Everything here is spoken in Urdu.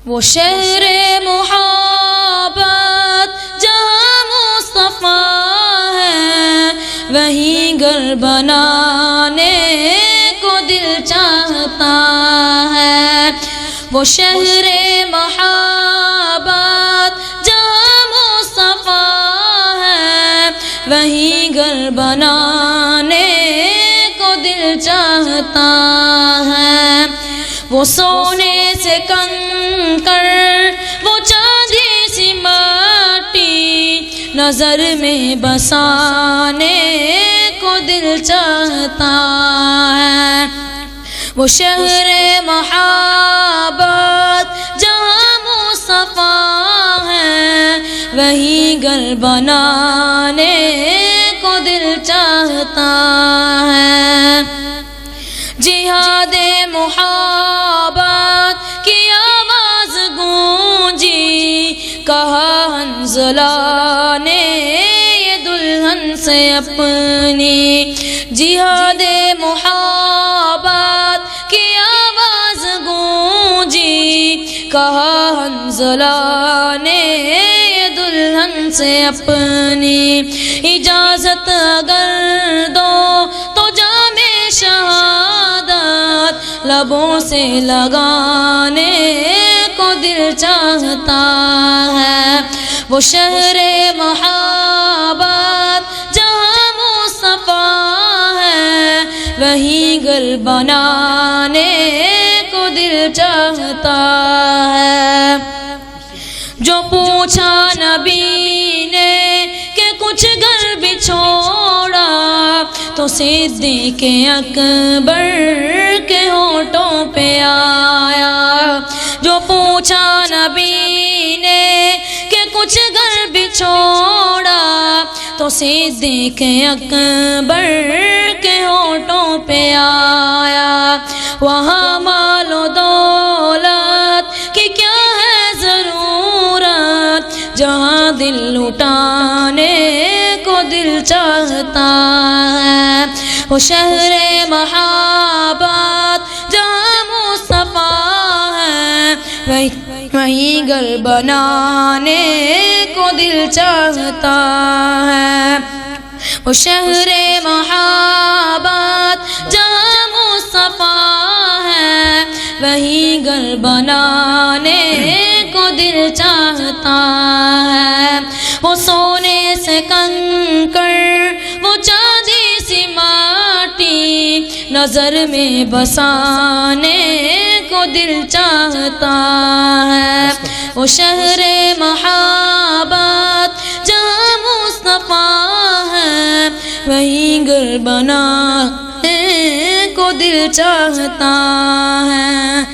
وہ شہر محبت جہاں مصطفیٰ ہے، وہیں گھر بنانے کو دل چاہتا ہے۔ وہ شہر محبت جہاں مصطفیٰ ہے، وہیں گھر بنانے کو دل چاہتا ہے۔ وہ سونے سے کنکر، وہ چاندی سی مٹی، نظر میں بسانے کو دل چاہتا ہے۔ وہ شہر محبت جہاں مصطفیٰ ہے، وہیں گھر بنانے کو دل چاہتا ہے۔ جہاد محبت کی آواز گونجی، کہا حنظلہ نے یہ دلہن سے اپنی۔ جہاد محبت کی آواز گونجی، کہا حنظلہ نے یہ دلہن سے اپنی۔ اجازت اگر دو تو جام شہادت لبوں سے لگانے کو دل چاہتا ہے۔ وہ شہر محبت جہاں مصطفیٰ ہے، وہیں گھر بنانے کو دل چاہتا ہے۔ جو پوچھا نبی نے کہ کچھ گھر بھی چھوڑا، تو صدیق اکبر کے ہونٹوں پہ آیا۔ جو پوچھا نبی نے کہ کچھ گھر بھی چھوڑا، تو صدیق اکبر کے ہونٹوں پہ آیا۔ وہاں مال و دولت کی کیا ہے ضرورت، جہاں دل لٹانے کو دل چاہتا ہے۔ وہ شہر محبت جہاں مصطفیٰ ہے، وہیں گھر بنانے کو دل چاہتا ہے۔ وہ شہر محبت جہاں مصطفیٰ ہے، وہیں گھر بنانے کو دل چاہتا ہے۔ وہ سونے سے کنکر، وہ چاندی سی مٹی، نظر میں بسانے کو دل چاہتا ہے۔ وہ شہر محبت جہاں مصطفیٰ ہے، وہیں گھر بنانے کو دل چاہتا ہے۔